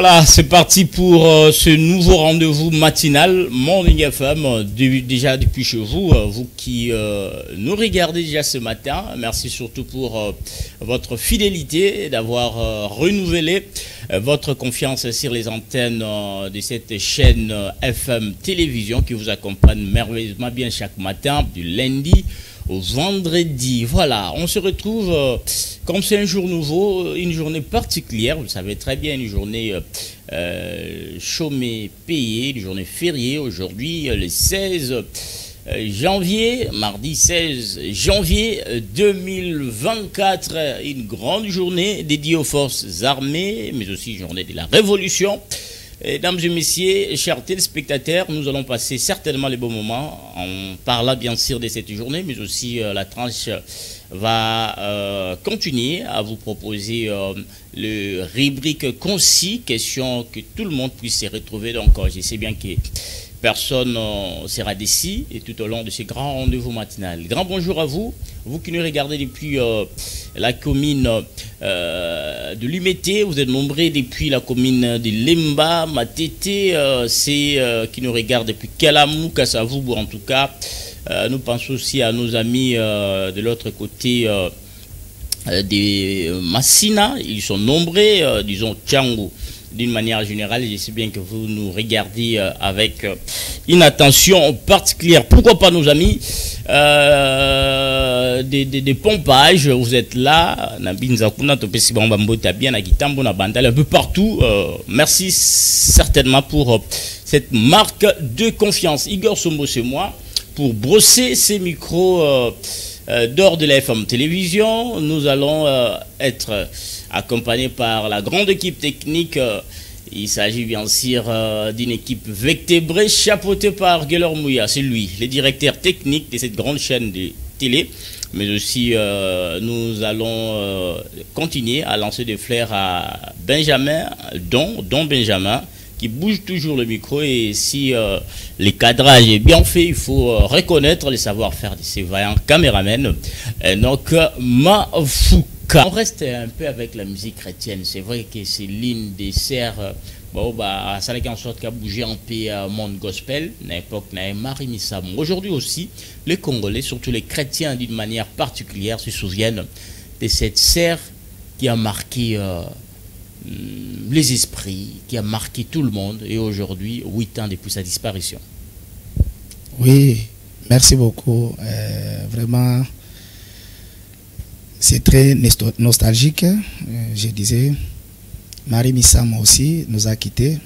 Voilà, c'est parti pour ce nouveau rendez-vous matinal Morning FM, déjà depuis chez vous, vous qui nous regardez déjà ce matin. Merci surtout pour votre fidélité, d'avoir renouvelé votre confiance sur les antennes de cette chaîne FM Télévision qui vous accompagne merveilleusement bien chaque matin, du lundi au vendredi. Voilà, on se retrouve comme c'est un jour nouveau, une journée particulière, vous le savez très bien, une journée chômée payée, une journée fériée aujourd'hui, le 16 janvier, mardi 16 janvier 2024, une grande journée dédiée aux forces armées, mais aussi une journée de la Révolution. Mesdames et messieurs, chers téléspectateurs, nous allons passer certainement les bons moments en parlant bien sûr de cette journée, mais aussi la tranche va continuer à vous proposer le rubrique concis, question que tout le monde puisse se retrouver. Donc je sais bien que personne sera d'ici et tout au long de ce grand rendez-vous matinal. Grand bonjour à vous, vous qui nous regardez depuis la commune de Limete, vous êtes nombreux depuis la commune de Lemba, Matete, qui nous regardent depuis Kalamou, Kassavoubou en tout cas. Nous pensons aussi à nos amis de l'autre côté de Massina, ils sont nombreux, disons Tchangou. D'une manière générale, je sais bien que vous nous regardez avec une attention particulière. Pourquoi pas nos amis des pompages, vous êtes là, un peu partout. Merci certainement pour cette marque de confiance. Igor Sombo, c'est moi, pour brosser ces micros d'or de la FM Télévision. Nous allons être accompagné par la grande équipe technique. Il s'agit bien sûr d'une équipe vertébrée chapeautée par Geller Mouya. C'est lui, le directeur technique de cette grande chaîne de télé. Mais aussi, nous allons continuer à lancer des flairs à Benjamin, dont Benjamin, qui bouge toujours le micro. Et si le cadrage est bien fait, il faut reconnaître le savoir-faire de ces vaillants caméramens. Donc, Mafou. On reste un peu avec la musique chrétienne. C'est vrai que c'est l'une des serres. Ça a en sorte qu'à bouger un peu monde gospel, à l'époque, Marie Missam. Aujourd'hui aussi, les Congolais, surtout les chrétiens d'une manière particulière, se souviennent de cette serre qui a marqué les esprits, qui a marqué tout le monde. Et aujourd'hui, 8 ans depuis sa disparition. Oui, merci beaucoup. Vraiment. C'est très nostalgique, je disais. Marie Missam aussi nous a quittés.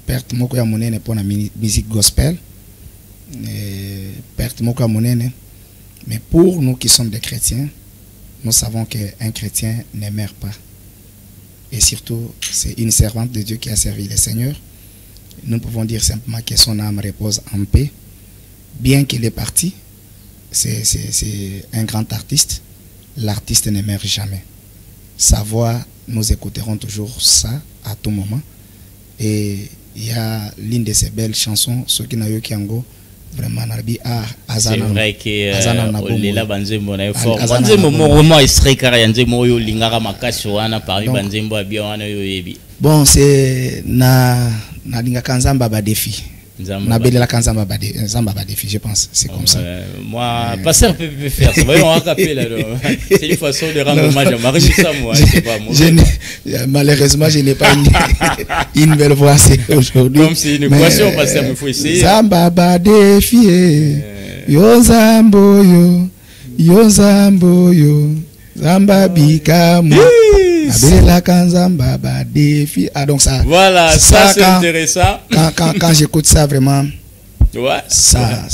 Perte moko ya monene pour la musique gospel. Perte moko ya monene. Mais pour nous qui sommes des chrétiens, nous savons qu'un chrétien ne meurt pas. Et surtout, c'est une servante de Dieu qui a servi le Seigneur. Nous pouvons dire simplement que son âme repose en paix. Bien qu'il est parti, c'est un grand artiste. L'artiste ne meurt jamais. Sa voix, nous écouterons toujours ça à tout moment. Et il y a l'une de ces belles chansons, ceux qui n'ont eu qu'Ango, vraiment, c'est vrai que Olela Banzembo na fort. Banzembo vraiment extrait car Banzembo yo lingara makasi wana Paris Banzembo abia wana yo yebi. Bon, c'est na lingaka nzamba ba défi. Na belela kanzamba ba défi, je pense, c'est comme ça. Moi, pasteur peut faire ça. Voyons on va là. C'est une façon de rendre hommage à Marie Missam, moi, c'est pas moi. Malheureusement, je n'ai pas une belle voix aujourd'hui. Comme c'est une équation, pasteur, il faut essayer. Zamba ba défi. Yo zambo yo zamba bikamu. Donc ça, voilà, ça c'est intéressant. Quand j'écoute ça, vraiment, ouais, ça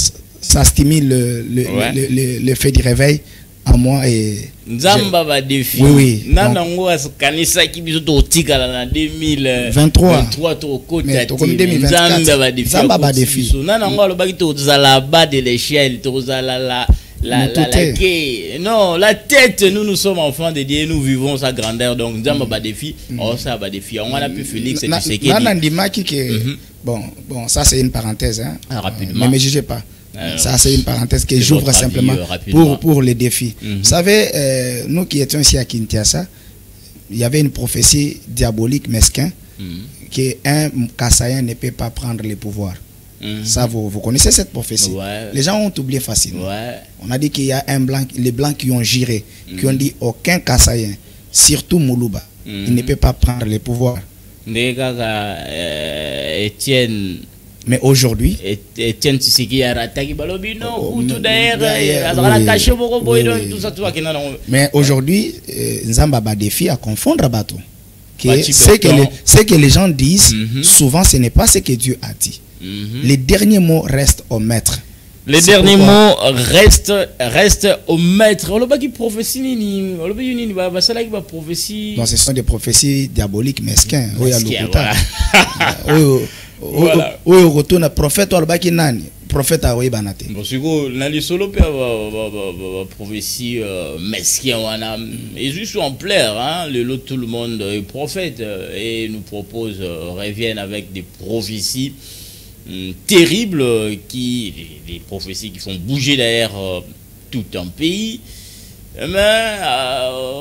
stimule le fait du réveil en moi. Et Nzamba ba défi. Oui. Nanango kanisa ki biso to tikala na 2023 to kota ti. Nzamba ba défi. Nzamba ba défi. Nanango alobaki to zala bas de l'échelle, to zala non, la tête, nous sommes enfants de Dieu, nous vivons sa grandeur. Donc, nous avons des défis. Oh, ça va des défis. On a pu Félix et tu sais que. Bon, ça c'est une parenthèse. Hein. Rapidement. Ne me jugez pas. Ça c'est une parenthèse que j'ouvre simplement pour les défis. Vous savez, nous qui étions ici à Kinshasa, il y avait une prophétie diabolique mesquin qu'un Kassaïen ne peut pas prendre le pouvoir. Ça, vous connaissez cette prophétie. Ouais. Les gens ont oublié facilement. Ouais. On a dit qu'il y a un blanc, les blancs qui ont giré, qui ont dit aucun Kassaïen, surtout Moulouba, il ne peut pas prendre le pouvoir. Étienne. Mais aujourd'hui, Étienne Tshisekedi a rattaqué Balobino, ou tout d'ailleurs, mais aujourd'hui, Nzamba a défi à confondre Bato. Ce que les gens disent, souvent ce n'est pas ce que Dieu a dit. Les derniers mots restent au maître. Les derniers mots restent au maître. On a prophétie. Non, ce sont des prophéties diaboliques mesquins. Oui, retourne prophète ou nani prophète a oui banate. Bon, c'est quoi nali solo prophétie mesquin wana et juste en plaire hein tout le monde est prophète et nous propose reviennent avec des prophéties terribles des prophéties qui font bouger d'air tout un pays. Mais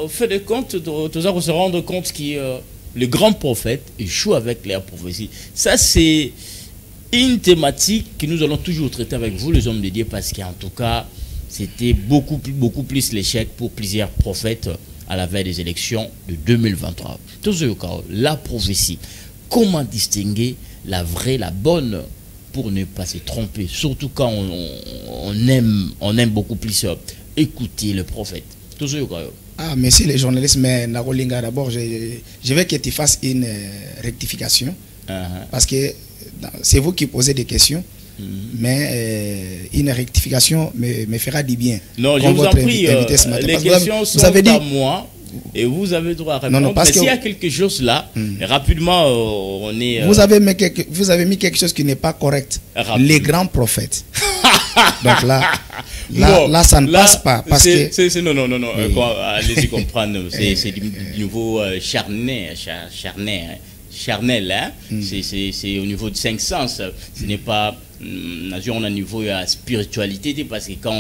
au fait de compte tout ça on se rend compte que le grand prophète échoue avec les prophéties. Ça, c'est une thématique que nous allons toujours traiter avec vous, les hommes de Dieu, parce qu'en tout cas, c'était beaucoup plus l'échec pour plusieurs prophètes à la veille des élections de 2023. Tout ce cas, la prophétie, comment distinguer la vraie, la bonne, pour ne pas se tromper, surtout quand on aime beaucoup plus écouter le prophète. Tout ce cas. Ah, merci les journalistes, mais Narolinga, d'abord, je veux que tu fasses une rectification. Parce que c'est vous qui posez des questions, mais une rectification me fera du bien. Non, je vous en prie, les questions sont à moi et vous avez droit à répondre. Non, mais s'il y a quelque chose là, rapidement, on est... Vous avez mis quelque chose qui n'est pas correct. Les grands prophètes. Donc là, ça ne passe pas. Parce que... Non. Oui. Allez-y comprendre. C'est du niveau charnel. Hein? C'est au niveau de 5 sens. Ce n'est pas on a niveau de spiritualité. Parce que quand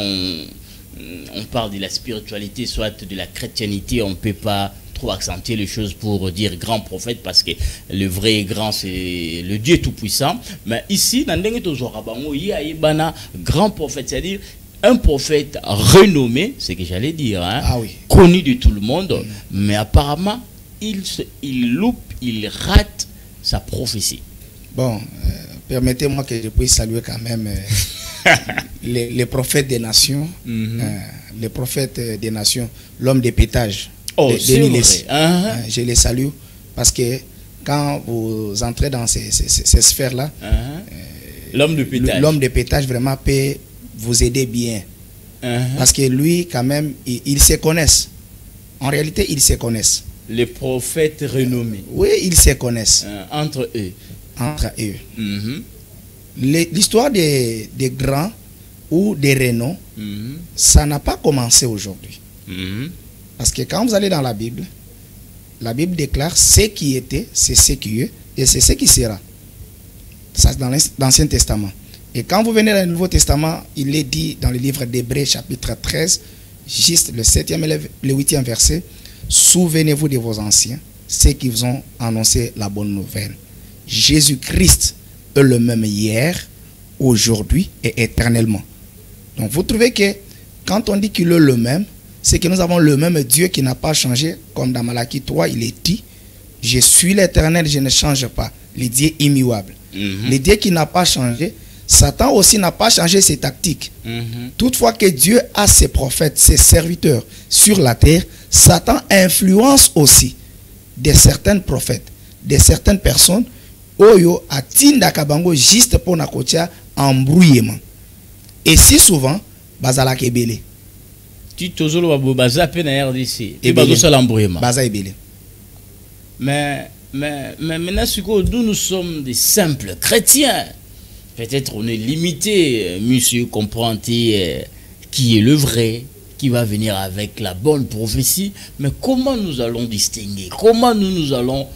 on parle de la spiritualité, soit de la chrétienté, on ne peut pas trop accentuer les choses pour dire grand prophète, parce que le vrai grand c'est le Dieu tout-puissant. Mais ici, dans il y a un grand prophète, c'est-à-dire un prophète renommé, c'est ce que j'allais dire, hein, connu de tout le monde, mais apparemment il loupe, il rate sa prophétie. Bon, permettez-moi que je puisse saluer quand même les prophètes des nations, les prophètes des nations, l'homme des pétages. Oh, c'est vrai. Je les salue parce que quand vous entrez dans ces sphères-là, l'homme de pétage vraiment peut vous aider bien. Parce que lui, quand même, ils se connaissent. En réalité, ils se connaissent. Les prophètes renommés. Oui, ils se connaissent. Entre eux. L'histoire des grands ou des renomms, ça n'a pas commencé aujourd'hui. Parce que quand vous allez dans la Bible déclare ce qui était, c'est ce qui est, et c'est ce qui sera. Ça, c'est dans l'Ancien Testament. Et quand vous venez dans le Nouveau Testament, il est dit dans le livre d'Hébreux, chapitre 13, juste le 7e et le 8e verset, souvenez-vous de vos anciens, ceux qui vous ont annoncé la bonne nouvelle. Jésus-Christ est le même hier, aujourd'hui et éternellement. Donc vous trouvez que quand on dit qu'il est le même, c'est que nous avons le même Dieu qui n'a pas changé, comme dans Malachie 3, il est dit, je suis l'Éternel, je ne change pas, le Dieu immuable. Le Dieu qui n'a pas changé, Satan aussi n'a pas changé ses tactiques. Toutefois que Dieu a ses prophètes, ses serviteurs sur la terre, Satan influence aussi de certains prophètes, de certaines personnes, oyo atinda kabango juste pour nakotia embrouillement. Et si souvent, bazala kebele. Tu tozolo baza pe na RDC et bazo sala embrouillement. Baza ebele. Mais maintenant, nous sommes des simples chrétiens. Peut-être on est limité, monsieur comprend qui est le vrai, qui va venir avec la bonne prophétie. Mais comment nous allons distinguer? Comment nous allons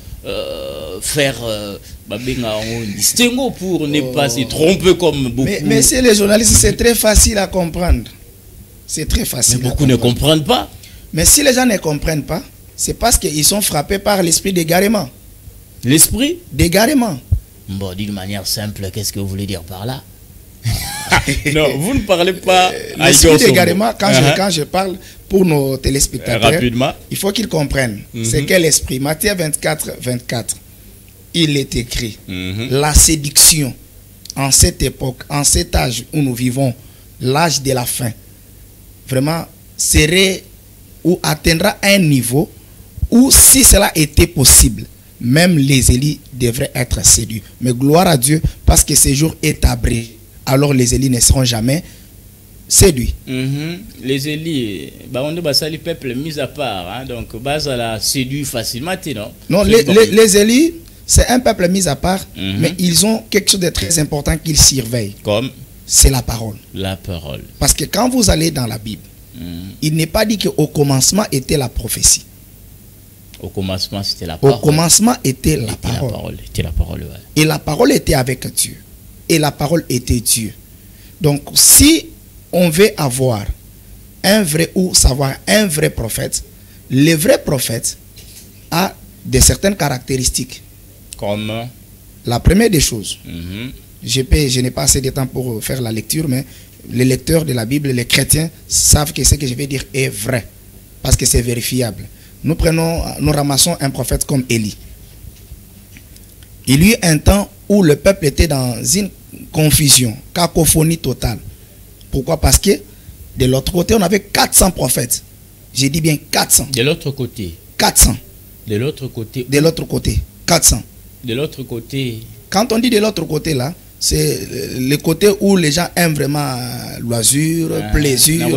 faire un distinguo pour ne pas se tromper comme beaucoup? Mais c'est les journalistes, c'est très facile à comprendre. C'est très facile. Mais beaucoup ne comprennent pas. Mais si les gens ne comprennent pas, c'est parce qu'ils sont frappés par l'esprit d'égarement. L'esprit d'égarement. Bon, d'une manière simple, qu'est-ce que vous voulez dire par là? Non, vous ne parlez pas l'esprit d'égarement. Quand je parle pour nos téléspectateurs, rapidement, il faut qu'ils comprennent. C'est quel esprit? Matthieu 24, 24. Il est écrit, la séduction en cette époque, en cet âge où nous vivons, l'âge de la fin, vraiment serait ou atteindra un niveau où, si cela était possible, même les Élis devraient être séduits. Mais gloire à Dieu, parce que ce jour est abrégé. Alors les Élis ne seront jamais séduits. Les Élis, on doit les peuples mis à part, hein, donc ça la séduit facilement, non? Non, les Élis, c'est un peuple mis à part, mais ils ont quelque chose de très important qu'ils surveillent. Comme? C'est la parole. La parole. Parce que quand vous allez dans la Bible, il n'est pas dit qu'au commencement était la prophétie. Au commencement, c'était la parole. Au commencement était la parole. Était la parole, ouais. Et la parole était avec Dieu. Et la parole était Dieu. Donc, si on veut avoir un vrai ou savoir un vrai prophète, le vrai prophète a de certaines caractéristiques. Comme? La première des choses, je n'ai pas assez de temps pour faire la lecture, mais les lecteurs de la Bible, les chrétiens, savent que ce que je vais dire est vrai. Parce que c'est vérifiable. Nous ramassons un prophète comme Élie. Il y eut un temps où le peuple était dans une confusion, cacophonie totale. Pourquoi? Parce que de l'autre côté, on avait 400 prophètes. J'ai dit bien 400. De l'autre côté? 400. De l'autre côté? De l'autre côté, 400. De l'autre côté? Quand on dit de l'autre côté là, c'est le côté où les gens aiment vraiment loisir, plaisir.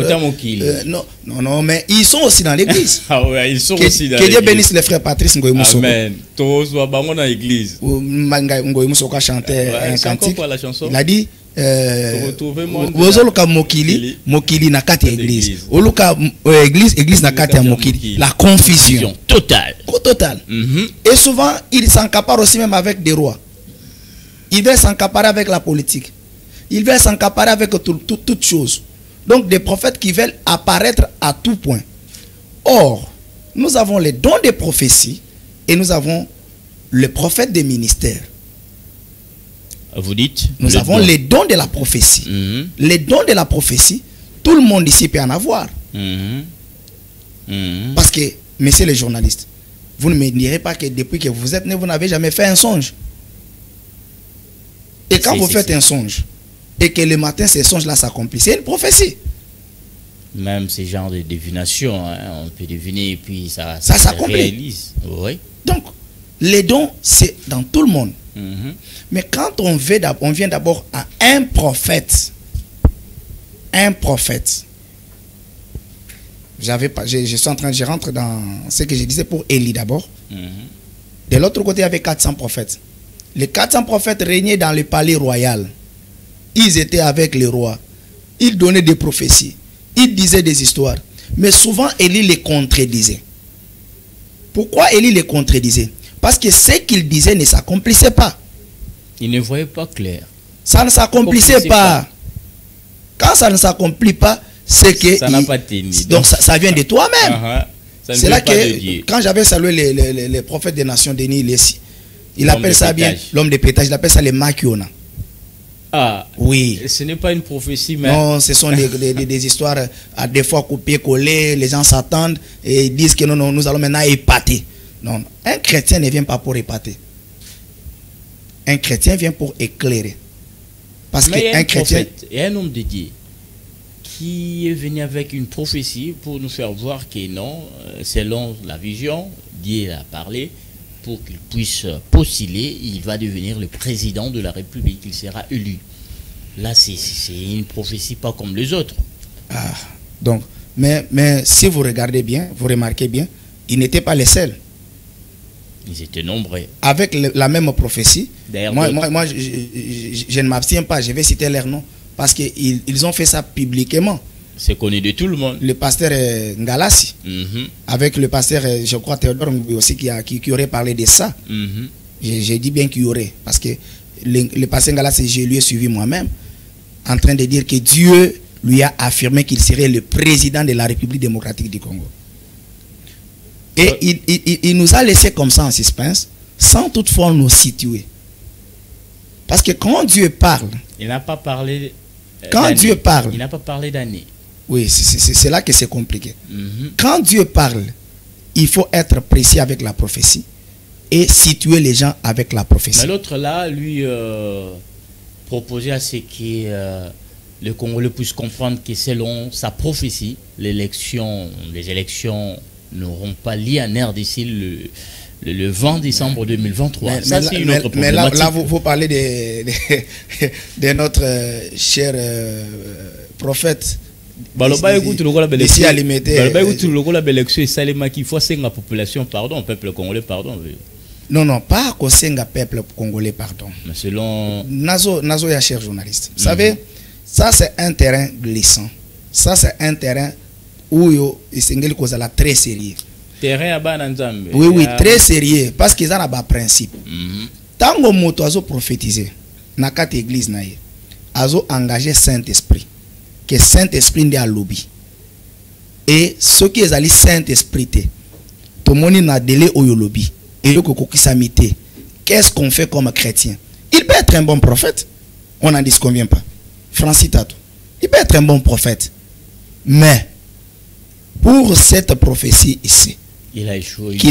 Non, mais ils sont aussi dans l'église. Ah ouais, ils sont aussi dans l'église. Que Dieu bénisse les frères Patrice Ngoï Moussoko. Amen. Tous sont dans l'église. Ngoï Moussoko chantait un cantique. La chanson? Il a dit Retrouvez-moi Mokili na kati église. Oluka église na kati Mokili. La confusion totale. Et souvent, ils s'encaparent aussi même avec des rois. Ils veulent s'encaparer avec la politique. Ils veulent s'encaparer avec toutes choses. Donc des prophètes qui veulent apparaître à tout point. Or, nous avons les dons des prophéties et nous avons le prophète des ministères. Vous dites? Nous avons les dons de la prophétie. Les dons de la prophétie, tout le monde ici peut en avoir. Parce que, messieurs les journalistes, vous ne me direz pas que depuis que vous êtes né, vous n'avez jamais fait un songe. Et quand vous faites un songe, et que le matin, ces songes-là s'accomplissent, c'est une prophétie. Même ces genres de divination, hein, on peut deviner et puis ça s'accomplit. Réalise. Oui. Donc, les dons, c'est dans tout le monde. Mais quand on vient d'abord à un prophète, je rentre dans ce que je disais pour Élie d'abord. De l'autre côté, il y avait 400 prophètes. Les 400 prophètes régnaient dans le palais royal. Ils étaient avec les rois. Ils donnaient des prophéties. Ils disaient des histoires. Mais souvent, Élie les contredisait. Pourquoi Élie les contredisait? Parce que ce qu'il disait ne s'accomplissait pas. Il ne voyait pas clair. Ça ne s'accomplissait pas. Quand ça ne s'accomplit pas, c'est que... Ça n'a pas tenu. Donc ça vient de toi-même. C'est là que, quand j'avais salué les prophètes des nations, Denis Lessi, il appelle ça bien l'homme de pétage, il appelle ça les makiona. Ah, oui. Ce n'est pas une prophétie, mais... Non, ce sont des histoires à des fois copier-coller, les gens s'attendent et ils disent que non, nous allons maintenant épater. Non, un chrétien ne vient pas pour épater. Un chrétien vient pour éclairer. Parce qu'un chrétien... Il y a un homme de Dieu qui est venu avec une prophétie pour nous faire voir que non, selon la vision, Dieu a parlé, pour qu'il puisse postuler, il va devenir le président de la République, il sera élu. Là, c'est une prophétie pas comme les autres. Ah, donc, mais si vous regardez bien, vous remarquez bien, ils n'étaient pas les seuls. Ils étaient nombreux. Avec la même prophétie, moi je ne m'abstiens pas, je vais citer leur nom, parce qu'ils ont fait ça publiquement. C'est connu de tout le monde. Le pasteur Ngalassi, avec le pasteur, je crois, Théodore aussi, qui aurait parlé de ça. J'ai dit bien qu'il y aurait, parce que le pasteur Ngalassi, je lui ai suivi moi-même, en train de dire que Dieu lui a affirmé qu'il serait le président de la République démocratique du Congo. Et il nous a laissé comme ça en suspense, sans toutefois nous situer. Parce que quand Dieu parle, il n'a pas parlé. Quand Dieu parle, il n'a pas parlé d'année. Oui, c'est là que c'est compliqué. Quand Dieu parle, il faut être précis avec la prophétie et situer les gens avec la prophétie. Mais l'autre là, lui, proposait à ce que le Congolais puisse comprendre que selon sa prophétie, les élections n'auront pas lieu en RDC le 20 décembre 2023. Ça, c'est une autre problématique. Mais là vous parlez de notre cher prophète. Ici à Limité. Il faut que la population pardon, peuple congolais pardon. Non, pas que peuple congolais pardon. Mais selon Nazo ya cher journaliste. Vous savez, ça c'est un terrain glissant. Ça c'est un terrain où il est très sérieux. Terrain à Nzambe. Oui, très sérieux parce qu'ils ont un principe. Tant que moto a prophétisé, na kat église na ye, azo engagé Saint-Esprit. Que Saint-Esprit n'est à lobby. Et ce qui est allé Saint-Esprit, tout le monde a délai au lobby. Et le coquissamité. Qu'est-ce qu'on fait comme chrétien? Il peut être un bon prophète. On n'en disconvient pas. Francis Tato. Il peut être un bon prophète. Mais, pour cette prophétie ici, qu'il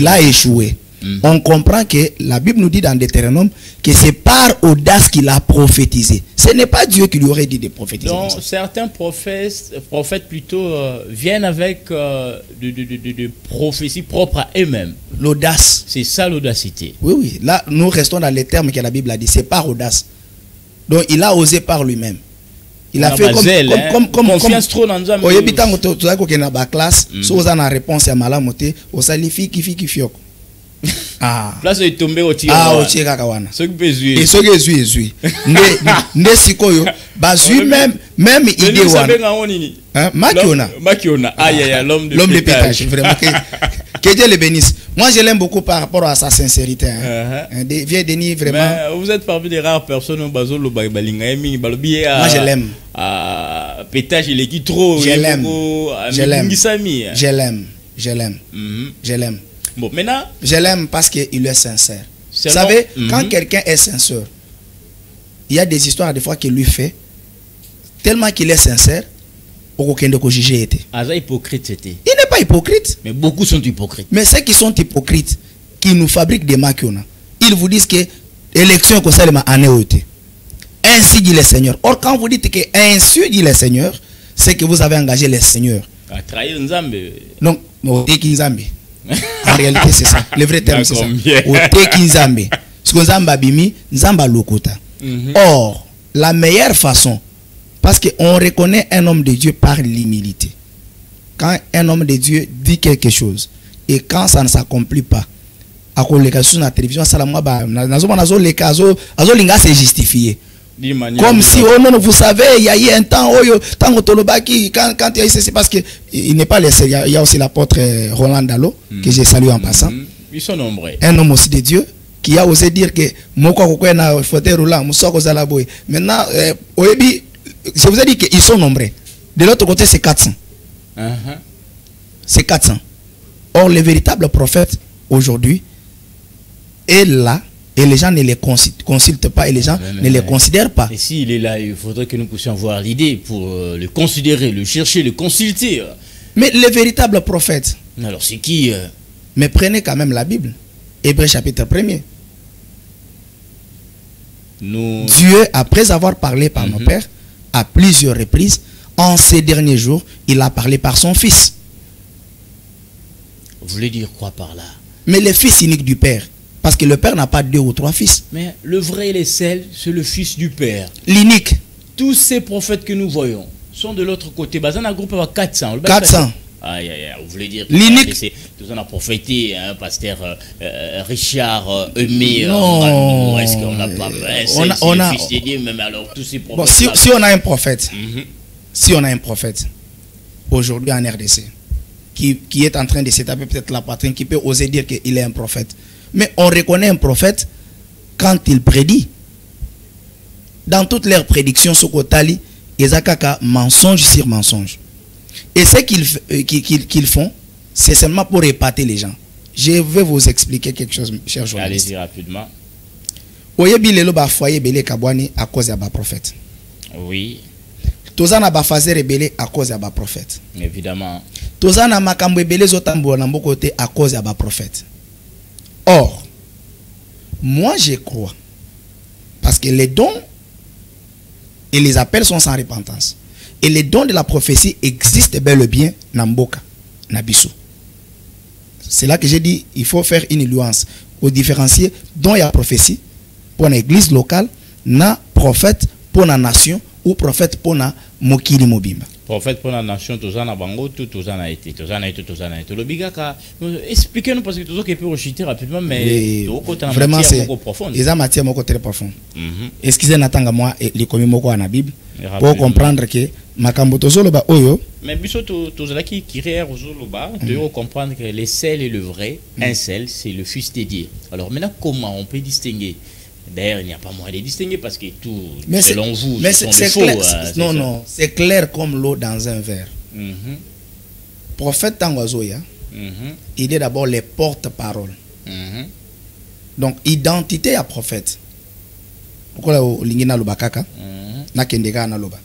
a échoué. On comprend que la Bible nous dit dans Deutéronome que c'est par audace qu'il a prophétisé. Ce n'est pas Dieu qui lui aurait dit de prophétiser. Donc certains prophètes plutôt viennent avec de prophéties propres à eux-mêmes. L'audace. C'est ça l'audacité. Oui. Là, nous restons dans les termes que la Bible a dit. C'est par audace. Donc il a osé par lui-même. Il a fait comme confiance trop dans Dieu. Au bitango tu as qu'on a ba classe, so on a réponse à malamoté, au salifi qui fioko. Place est tombé au tir. Au tir kakawana. Ce que besoin. Et ce que zui. Ne sikoyo, ba zui même idée wana. Makiona. Aïe, l'homme de pétage. Vraiment que Dieu le bénisse. Moi je l'aime beaucoup par rapport à sa sincérité. Vieux Denis vraiment. Mais vous êtes parmi des rares personnes au bazolo balinga mingi balobi. Moi je l'aime. Pétage il est qui trop. Je l'aime. Bon, maintenant, je l'aime parce qu'il est sincère. Vous savez, quand quelqu'un est sincère, il y a des histoires des fois qu'il lui fait, tellement qu'il est sincère, aucun de juger était. Hypocrite c'était. Il n'est pas hypocrite. Mais beaucoup sont hypocrites. Mais ceux qui sont hypocrites, qui nous fabriquent des maquions, ils vous disent que l'élection est seulement anéotée. Ainsi dit le Seigneur. Or, quand vous dites que ainsi dit le Seigneur, c'est que vous avez engagé le Seigneur. À trahir Nzambe. Donc, Nzambe. En réalité, c'est ça. Le vrai terme, c'est ça. Or, la meilleure façon, parce qu'on reconnaît un homme de Dieu par l'humilité. Quand un homme de Dieu dit quelque chose, et quand ça ne s'accomplit pas, à cause de la télévision, c'est justifié. Comme si, oh non, vous savez, il y a eu un temps, quand il y a eu c'est parce qu'il n'est pas le seul. Il y a aussi l'apôtre Roland Dalo, que j'ai salué en passant. Ils sont nombreux. Un homme aussi de Dieu, qui a osé dire que maintenant, je vous ai dit qu'ils sont nombreux. De l'autre côté, c'est 400. C'est 400. Or, le véritable prophète, aujourd'hui, est là. Et les gens ne les consultent pas et les gens ne les considèrent pas. Et s'il est là, il faudrait que nous puissions avoir l'idée pour le considérer, le chercher, le consulter. Mais le véritable prophète. Alors c'est qui Mais prenez quand même la Bible. Hébreux chapitre 1er. Dieu, après avoir parlé par nos pères, à plusieurs reprises, en ces derniers jours, il a parlé par son fils. Vous voulez dire quoi par là? Mais le fils unique du Père. Parce que le Père n'a pas 2 ou 3 fils. Mais le vrai et le seul, c'est le Fils du Père. L'unique. Tous ces prophètes que nous voyons sont de l'autre côté. Bazan a groupé à 400. 400. Aïe, vous voulez dire l'unique. Nous on a prophété, hein, pasteur Richard Aimé. Non. Est-ce qu'on n'a pas on a fils de Dieu, même alors tous ces prophètes. Bon, si on a un prophète, si on a un prophète aujourd'hui en RDC qui est en train de s'étaper peut-être la poitrine, qui peut oser dire qu'il est un prophète. Mais on reconnaît un prophète quand il prédit. Dans toutes leurs prédictions, Sokotali, Ezakaka, mensonge sur mensonge. Et ce qu'ils font, c'est seulement pour épater les gens. Je vais vous expliquer quelque chose, chers journalistes. Allez-y rapidement. Oyebi lelo ba foyer belé kabwani à cause ya ba prophète. Oui. Tozana ba fazer belé à cause ya ba prophète. Évidemment. Tozana makambo belé zotambo na mboko te à cause ya ba prophète. Or, moi je crois parce que les dons et les appels sont sans repentance. Et les dons de la prophétie existent bel et bien na mboka na biso. C'est là que j'ai dit il faut faire une nuance au différencier dont il y a prophétie pour l'église locale, na prophète pour la nation ou prophète pour la mokili mobimba. Prophète pour la nation, tous en bango, tous en a été. Le bigaka, expliquez-nous parce que tous qui peut rechuter rapidement, mais vraiment c'est profond. Les matière moko très profond. Excusez natanga moi les commis moko na Bible pour comprendre que makambo tozolo ba oyo. Mais biso tous là qui réer aux bas, de comprendre que les sel et le vrai, un sel, c'est le fils dédié. Alors maintenant comment on peut distinguer? D'ailleurs, il n'y a pas moyen de distinguer parce que tout, mais selon vous, mais ce sont des faux. Clair, non, c'est clair comme l'eau dans un verre. Prophète Tangozoya, il est d'abord les porte-paroles. Donc, identité à prophète. Pourquoi l'ingina lubakaka? Na kendega na loba.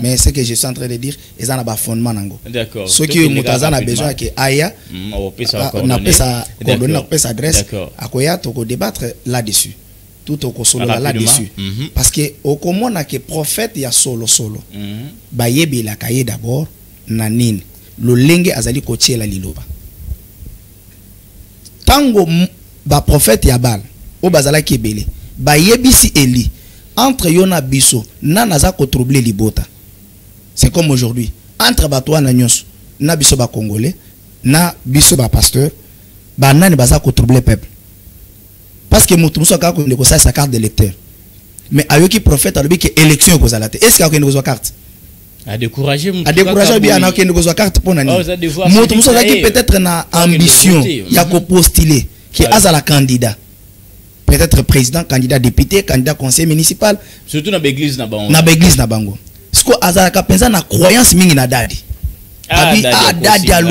Mais ce que je suis en train de dire, ils ont un fondement. D'accord. Ceux qui ont besoin que Aya, on appelle ça coordonnée, on appelle ça adresse. Akoya, on débattre là-dessus. Tout au solo là-dessus. Parce que au comment na que prophète il y a solo. Ba yebi la kaye d'abord na nini. Le lenge azali kotie la liloba. Tango ba prophète ya bal o bazala kebele. Ba yebi si Eli entre yona biso na naza ko troubler libota. C'est comme aujourd'hui entre batwa na nyos na biso ba congolais na biso ba pasteur ba nani baza ko troubler peuple. Parce que nous sommes sa carte de lecteur. Mais avec qui prophète a dit que élection est la tête. Est-ce qu'il y a une carte? À décourager bien à une carte pour nani. Nous sommes peut-être une ambition. Il y a qu'au postuler qui est à la candidat. Peut-être président, candidat député, candidat conseiller municipal. Surtout dans l'église na bango. Na l'église na bango. Ce que azala pensa na croyance mingi na dadi. Dadi a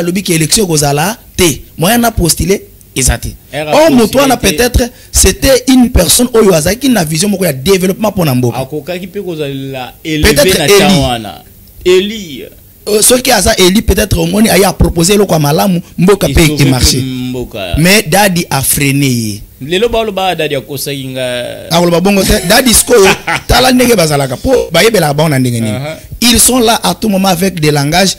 lobby que élection kozala te. Moyen na postuler. Oh, Moutouana peut-être c'était une personne qui a une vision de développement pour Namboka. Peut-être Eli. Ce qui a ça, Eli peut-être au moins a proposé le Kwamalamu Mboka paye qui marché. Mais Dadi a freiné. Lelo ba Dadi a kosainga. Dadi sko tala ndenge bazalaka po bayebela ba on ndenge nini. Ils sont là à tout moment avec des langages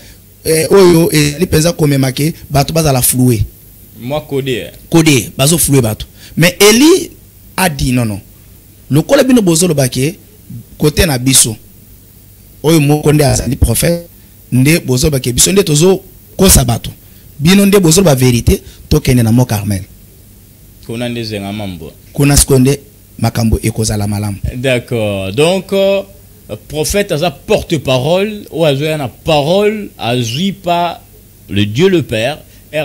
oyo et les pensa comme marqué bato bazala floué. Moi codé bazo floué bato. Mais Eli a dit non. Le kole bino bozolo baké côté na biso. Oyo mo konde azali prophète nde bozolo baké biso nde tozo ko sabato. Bino nde bozolo ba vérité to kende na mo Carmel. Kuna nde zenga mambo. Kuna skonde makambo ekozala malamu. D'accord. Donc prophète a porte-parole ou a na parole azui pas le Dieu le Père. Et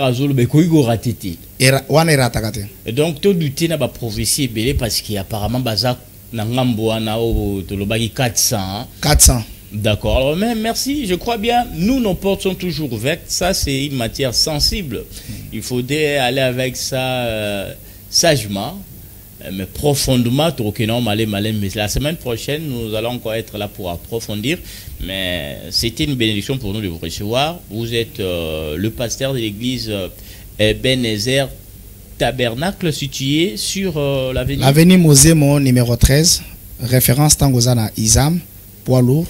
donc, tout le temps, la prophétie est belle parce qu'apparemment, Baza Nangamboana au Tolobagi 400. 400. D'accord. Alors, mais merci. Je crois bien, nous, nos portes sont toujours ouvertes. Ça, c'est une matière sensible. Il faudrait aller avec ça sagement, mais profondément. Mais la semaine prochaine, nous allons encore être là pour approfondir. Mais c'était une bénédiction pour nous de vous recevoir. Vous êtes le pasteur de l'église Ebenezer Tabernacle situé sur l'avenue. L'avenue Mosemo numéro 13, référence Tangozana Izam, poids lourd,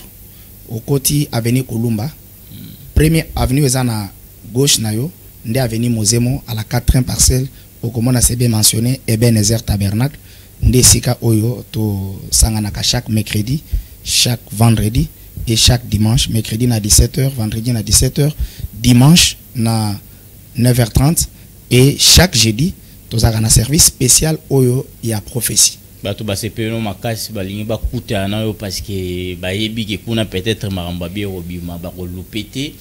au côté avenue Kolumba. Première avenue Ezana gauche Nayo, nde avenue Mosemo à la 4e parcelle, au comment on a bien mentionné Ebenezer Tabernacle, nde sika oyo to sanganaka chaque mercredi, chaque vendredi et chaque dimanche. Mercredi na 17h, vendredi na 17h, dimanche na 9h30 et chaque jeudi tous un service spécial oyo ya prophétie. Bato basepeno makasi balingi bakuta na yo parce que bayebi ke kuna peut-être maramba bi robima ba kolupete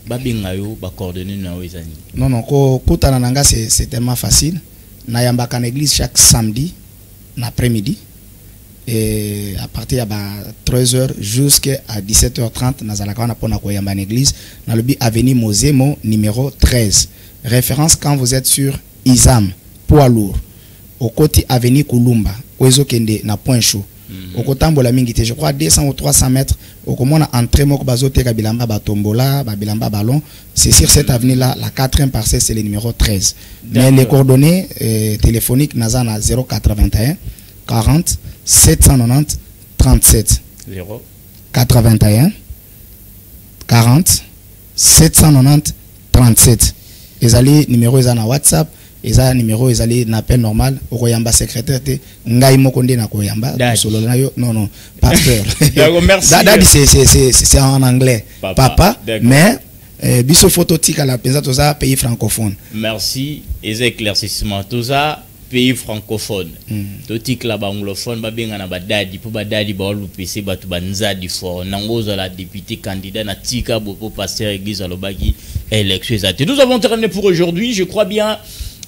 babinga yo ba coordonner na yo ezani. Non ko kutana nanga c'est tellement facile. Na yambaka na église chaque samedi l'après-midi et à partir de 13h jusqu'à 17h30 nazalaka na pona ko yamba na église na lobi avenue Mosemo numéro 13. Référence quand vous êtes sur Isam, poids lourd. Au côté avenue Kulumba, Oezo Kende, na point chaud. Au côté Tambola Mingite, je crois 200 ou 300 mètres. Au comment on a entré Moko Bazote Kabilamba Batombola, Babilamba Ballon. C'est sur cette avenue-là, la 4e parcelle, c'est le numéro 13. Mais les coordonnées téléphoniques, Nazana 081 40 790 37. 0 81 40 790 37. Les allés numéro ils ont WhatsApp, ils ont numéro ils allés n'appel normal. Okoyamba secrétaire te ngai mokonde na koyamba. Non pasteur. Merci. Dadi c'est en anglais. Papa. Mais biso photo tika la penza toza pays francophone. Merci. Les éclaircissements toza pays francophone. Totik la anglophone ba benga na badadi po badadi ba lupese batu banzadi fort. Nangoza la député candidat na tika bopo pasteur église alobaki élection exacte. Nous avons terminé pour aujourd'hui, je crois bien.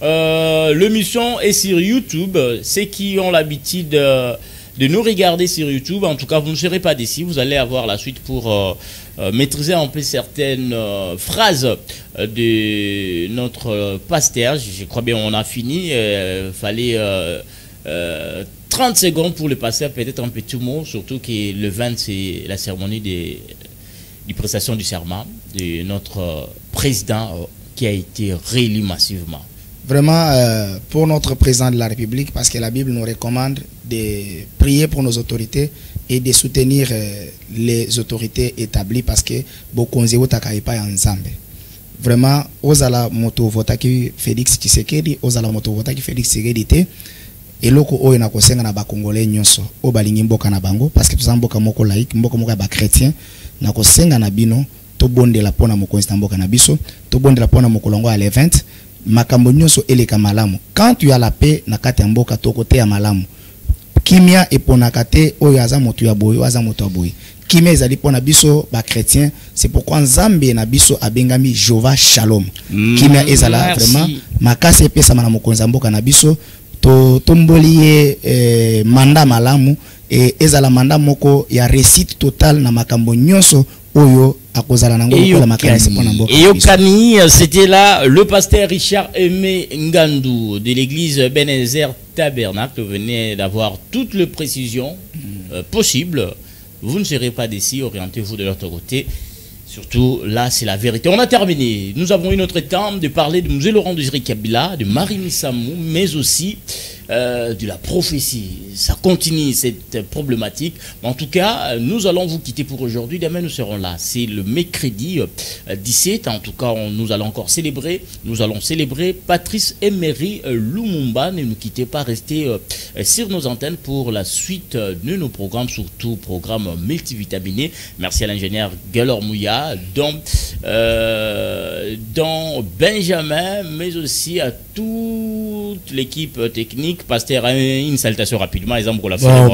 L'émission est sur YouTube. Ceux qui ont l'habitude de nous regarder sur YouTube, en tout cas, vous ne serez pas déçus. Vous allez avoir la suite pour maîtriser un peu certaines phrases de notre pasteur. Je crois bien on a fini. Fallait 30 secondes pour le pasteur, peut-être un petit mot, surtout que le 20, c'est la cérémonie de prestation du serment de notre président qui a été réélu massivement. Vraiment, pour notre président de la République, parce que la Bible nous recommande de prier pour nos autorités et de soutenir les autorités établies parce que beaucoup de pas en Zambie. Vraiment, osala moto votaki Félix Tshisekedi, osala moto votaki Félix Tshisekedi et loko oyo na kosenga na ba congolais nyonso o balingi mboka na bango parce que tozamba mboka moko laïque, mboka moko ba chrétien na kosenga na bino to bondela pona mokonzi mboka na biso, to bondela pona mokolongo à les 20 makambo nyonso eleka malamu. Quand tu as la paix na kati ya mboka to kote ya malamu. Kimia eponaka te oyo aza moto ya boyo aza moto ya boye. Kimia ezali pona biso ba chrétien, c'est pourquoi Nzambe na biso abengami Jova Shalom. Kimia ezala vraiment makasi epesa na mokonzi mboka na biso to tomboli manda malamu et ezala manda moko ya réussite totale na makambo nyonso oyo akozala nango la makanisi pona mboka. Et Okani, c'était là le pasteur Richard Aimé Ngandou de l'église Ebenezer Tabernacle. Vous venez d'avoir toutes les précisions possibles. Vous ne serez pas d'ici, orientez-vous de l'autre côté. Surtout, là, c'est la vérité. On a terminé. Nous avons eu notre temps de parler de Mzee Laurent Désiré Kabila, de Marie Missamou, mais aussi de la prophétie. Ça continue, cette problématique. En tout cas, nous allons vous quitter pour aujourd'hui. Demain, nous serons là. C'est le mercredi 17. En tout cas, nous allons encore célébrer. Nous allons célébrer Patrice Emery Lumumba. Ne nous quittez pas. Restez sur nos antennes pour la suite de nos programmes, surtout programmes multivitaminés. Merci à l'ingénieur Galor Mouya, dont Benjamin, mais aussi à toute l'équipe technique. Pasteur, une salutation rapidement. Exemple pour la fin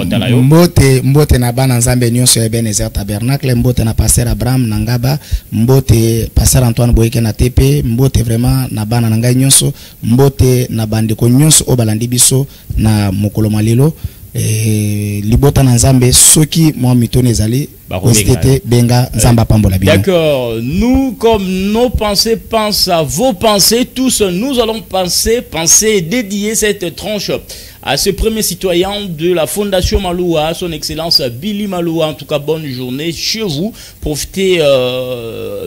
mbote na bana Nzambe nyonso Ebenezer Tabernacle, mbote na pasteur Abraham Nangaba, mbote pasteur Antoine Boyeke na tepe, mbote vraiment na bana nanga nyonso, mbote na bandeko nyonso o balandi biso na mokolo malilo. Libota na Nzambe soki mo mitone ezali benga Nzamba pambola bino. D'accord, nous comme nos pensées pensent à vos pensées, tous nous allons penser et dédier cette tranche à ce premier citoyen de la Fondation Maloua, son excellence Billy Maloua. En tout cas, bonne journée chez vous. Profitez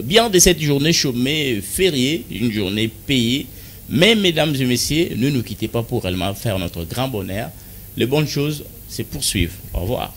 bien de cette journée chômée, fériée, une journée payée. Mais mesdames et messieurs, ne nous quittez pas pour réellement faire notre grand bonheur. Les bonnes choses se poursuivent. Au revoir.